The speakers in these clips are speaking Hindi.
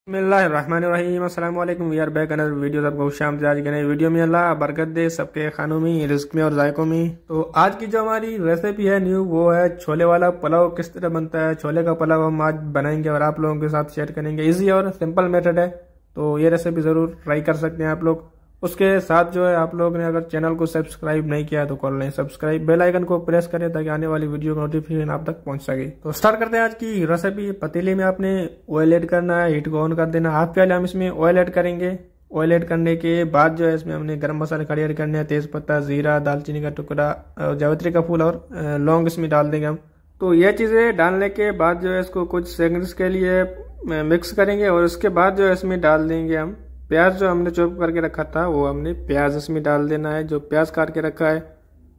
बिस्मिल्लाहिर्रहमानिर्रहीम अस्सलाम वालेकुम। We are back another video. सबको खुशामदीद। आज के नए वीडियो में अल्लाह बरकत दे सबके खानों में, रिस्क में और जायकों में। तो आज की जो हमारी रेसिपी है न्यू, वो है छोले वाला पुलाव। किस तरह बनता है छोले का पुलाव, हम आज बनाएंगे और आप लोगों के साथ शेयर करेंगे। इजी और सिंपल मेथड है, तो ये रेसिपी जरूर ट्राई कर सकते हैं आप लोग। उसके साथ जो है आप लोग ने अगर चैनल को सब्सक्राइब नहीं किया तो कर लें सब्सक्राइब, बेल आइकन को प्रेस करें ताकि आने वाली वीडियो का नोटिफिकेशन आप तक पहुंच सके। तो स्टार्ट करते हैं आज की रेसिपी। पतीले में आपने ऑयल ऐड करना है, हीट को ऑन कर देना। हाफ प्याले हम इसमें ऑयल ऐड करेंगे। ऑयल ऐड करने के बाद जो है इसमें हमने गरम मसाले खड़े ऐड करने हैं, तेज पत्ता, जीरा, दालचीनी का टुकड़ा, जावित्री का फूल और लौंग इसमें डाल देंगे हम। तो ये चीजें डालने के बाद जो है इसको कुछ सेकंड्स के लिए मिक्स करेंगे और उसके बाद जो है इसमें डाल देंगे हम प्याज। जो हमने चॉप करके रखा था वो हमने प्याज इसमें डाल देना है। जो प्याज काट के रखा है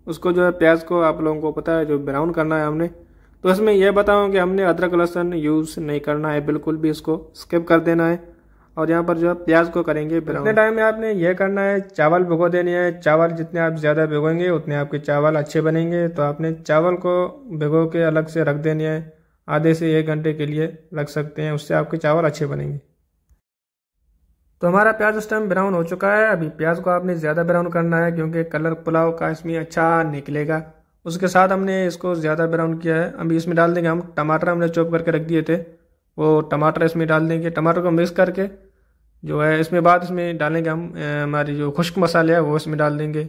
उसको जो है प्याज को आप लोगों को पता है जो ब्राउन करना है हमने। तो इसमें यह बताऊं कि हमने अदरक लहसुन यूज नहीं करना है, बिल्कुल भी इसको स्किप कर देना है। और यहाँ पर जो है प्याज को करेंगे ब्राउन। इतने टाइम में आपने ये करना है, चावल भिगो देने हैं। चावल जितने आप ज्यादा भिगोएंगे उतने आपके चावल अच्छे बनेंगे। तो आपने चावल को भिगो के अलग से रख देने हैं, आधे से 1 घंटे के लिए रख सकते हैं, उससे आपके चावल अच्छे बनेंगे। तो हमारा प्याज इस टाइम ब्राउन हो चुका है। अभी प्याज को आपने ज़्यादा ब्राउन करना है क्योंकि कलर पुलाव का इसमें अच्छा निकलेगा। उसके साथ हमने इसको ज़्यादा ब्राउन किया है। अभी इसमें डाल देंगे हम टमाटर, हमने चॉप करके रख दिए थे, वो टमाटर इसमें डाल देंगे। टमाटर को मिक्स करके जो है इसमें बाद इसमें डालेंगे हम हमारी जो खुश्क मसाले है वो इसमें डाल देंगे।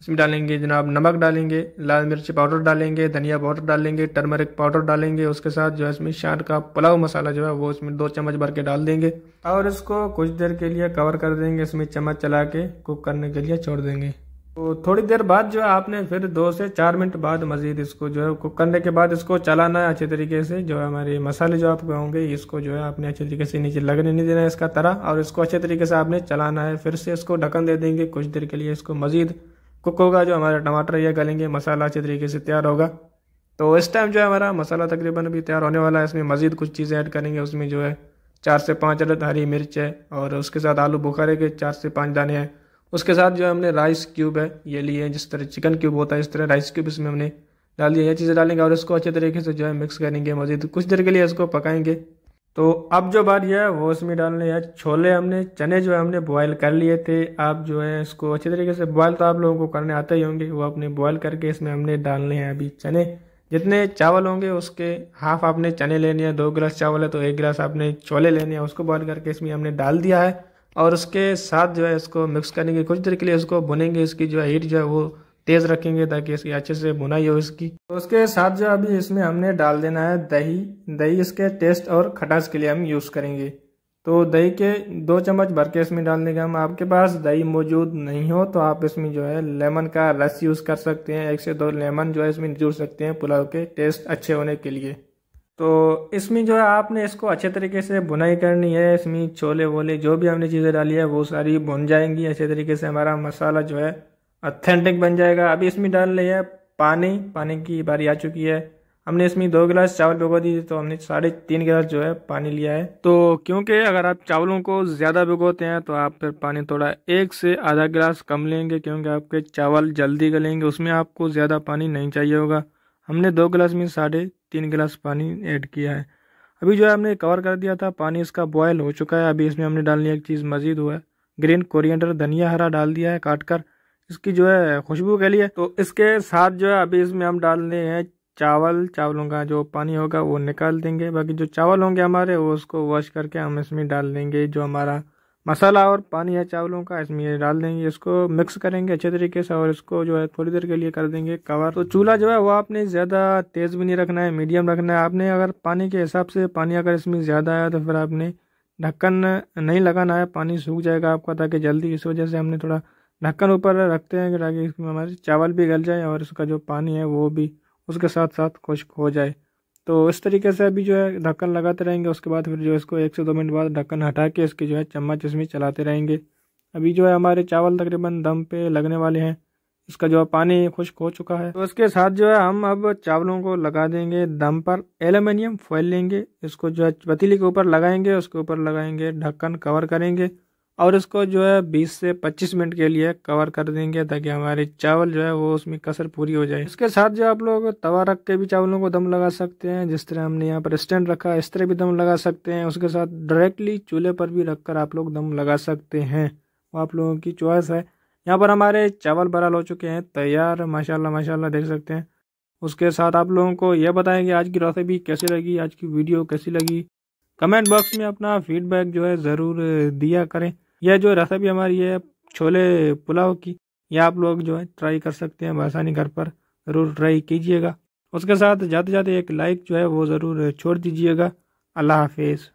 इसमें डालेंगे जनाब नमक डालेंगे, लाल मिर्च पाउडर डालेंगे, धनिया पाउडर डालेंगे, टर्मरिक पाउडर डालेंगे। उसके साथ जो है इसमें शान का पुलाव मसाला जो है वो इसमें 2 चम्मच भर के डाल देंगे और इसको कुछ देर के लिए कवर कर देंगे। इसमें चम्मच चला के कुक करने के लिए छोड़ देंगे। तो थोड़ी देर बाद जो है आपने फिर 2 से 4 मिनट बाद मजीद इसको जो है कुक करने के बाद इसको चलाना है अच्छे तरीके से। जो है हमारे मसाले जो आपके होंगे इसको जो है आपने अच्छे तरीके से नीचे लगने नहीं देना है इसका तरह, और इसको अच्छे तरीके से आपने चलाना है। फिर से इसको ढक्कन दे देंगे कुछ देर के लिए, इसको मजीद कुक होगा। जो हमारा टमाटर ये गलेंगे, मसाला अच्छे तरीके से तैयार होगा। तो इस टाइम जो है हमारा मसाला तकरीबन भी तैयार होने वाला है। इसमें मजीद कुछ चीज़ें ऐड करेंगे। उसमें जो है 4 से 5 अदद हरी मिर्च है और उसके साथ आलू बुखारे के 4 से 5 दाने हैं। उसके साथ जो है हमने राइस क्यूब है ये लिए, जिस तरह चिकन क्यूब होता है इस तरह राइस क्यूब इसमें हमने डाल दिया। ये चीज़ें डालेंगे और इसको अच्छे तरीके से जो है मिक्स करेंगे। मजीद कुछ देर के लिए इसको पकाएंगे। तो अब जो बात यह है वो इसमें डालने है छोले। हमने चने जो है हमने बॉयल कर लिए थे। आप जो है इसको अच्छे तरीके से बॉयल तो आप लोगों को करने आते ही होंगे, वो अपने बॉयल करके इसमें हमने डालने हैं अभी चने। जितने चावल होंगे उसके हाफ आपने चने लेने हैं। 2 गिलास चावल है तो 1 गिलास आपने छोले लेने हैं, उसको बॉयल करके इसमें हमने डाल दिया है। और उसके साथ जो है इसको मिक्स करेंगे, कुछ देर के लिए इसको भुनेंगे। इसकी जो है हीट जो है वो तेज़ रखेंगे ताकि इसकी अच्छे से भुनाई हो इसकी। तो उसके साथ जो अभी इसमें हमने डाल देना है दही। दही इसके टेस्ट और खटास के लिए हम यूज़ करेंगे। तो दही के 2 चम्मच भर के इसमें डालने का हम। आपके पास दही मौजूद नहीं हो तो आप इसमें जो है लेमन का रस यूज़ कर सकते हैं। 1 से 2 लेमन जो है इसमें जोड़ सकते हैं पुलाव के टेस्ट अच्छे होने के लिए। तो इसमें जो है आपने इसको अच्छे तरीके से भुनाई करनी है। इसमें छोले वोले जो भी हमने चीज़ें डाली है वो सारी भुन जाएंगी अच्छे तरीके से। हमारा मसाला जो है ऑथेंटिक बन जाएगा। अभी इसमें डाल रही है पानी। पानी की बारी आ चुकी है। हमने इसमें 2 गिलास चावल भिगो दिए तो हमने 3.5 गिलास जो है पानी लिया है। तो क्योंकि अगर आप चावलों को ज़्यादा भिगोते हैं तो आप फिर पानी थोड़ा 1 से आधा गिलास कम लेंगे क्योंकि आपके चावल जल्दी गलेंगे, उसमें आपको ज़्यादा पानी नहीं चाहिए होगा। हमने 2 गिलास में 3.5 गिलास पानी ऐड किया है। अभी जो है हमने कवर कर दिया था, पानी इसका बॉयल हो चुका है। अभी इसमें हमने डालनी एक चीज़ मज़ीद हुआ है, ग्रीन कोरिएंडर, धनिया हरा डाल दिया है काट कर इसकी जो है खुशबू के लिए। तो इसके साथ जो है अभी इसमें हम डालने हैं चावलों का जो पानी होगा वो निकाल देंगे। बाकी जो चावल होंगे हमारे वो उसको वॉश करके हम इसमें डाल देंगे। जो हमारा मसाला और पानी है चावलों का इसमें ये डाल देंगे। इसको मिक्स करेंगे अच्छे तरीके से और इसको जो है थोड़ी देर के लिए कर देंगे कवर। तो चूल्हा जो है वो आपने ज़्यादा तेज़ भी नहीं रखना है, मीडियम रखना है। आपने अगर पानी के हिसाब से पानी अगर इसमें ज़्यादा आया तो फिर आपने ढक्कन नहीं लगाना है, पानी सूख जाएगा आपका ताकि जल्दी। इस वजह से हमने थोड़ा ढक्कन ऊपर रखते हैं ताकि इसमें हमारे चावल भी गल जाए और इसका जो पानी है वो भी उसके साथ साथ खुश्क हो जाए। तो इस तरीके से अभी जो है ढक्कन लगाते रहेंगे। उसके बाद फिर जो इसको 1 से 2 मिनट बाद ढक्कन हटा के इसकी जो है चम्मच इसमें चलाते रहेंगे। अभी जो है हमारे चावल तकरीबन दम पे लगने वाले हैं। इसका जो है पानी खुश्क हो चुका है। तो इसके साथ जो है हम अब चावलों को लगा देंगे दम पर। एल्युमिनियम फॉइल लेंगे, इसको जो है पतीली के ऊपर लगाएंगे, उसके ऊपर लगाएंगे ढक्कन, कवर करेंगे और इसको जो है 20 से 25 मिनट के लिए कवर कर देंगे ताकि हमारे चावल जो है वो उसमें कसर पूरी हो जाए। इसके साथ जो आप लोग तवा रख के भी चावलों को दम लगा सकते हैं, जिस तरह हमने यहाँ पर स्टैंड रखा है इस तरह भी दम लगा सकते हैं। उसके साथ डायरेक्टली चूल्हे पर भी रखकर आप लोग दम लगा सकते हैं, वो आप लोगों की चॉइस है। यहाँ पर हमारे चावल बराल हो चुके हैं तैयार, माशाल्लाह माशाल्लाह देख सकते हैं। उसके साथ आप लोगों को यह बताएंगे आज की रेसिपी कैसी लगी, आज की वीडियो कैसी लगी। कमेंट बॉक्स में अपना फीडबैक जो है ज़रूर दिया करें। यह जो रेसिपी हमारी है छोले पुलाव की, यह आप लोग जो है ट्राई कर सकते हैं आसानी घर पर, ज़रूर ट्राई कीजिएगा। उसके साथ जाते जाते एक लाइक जो है वो ज़रूर छोड़ दीजिएगा। अल्लाह हाफिज़।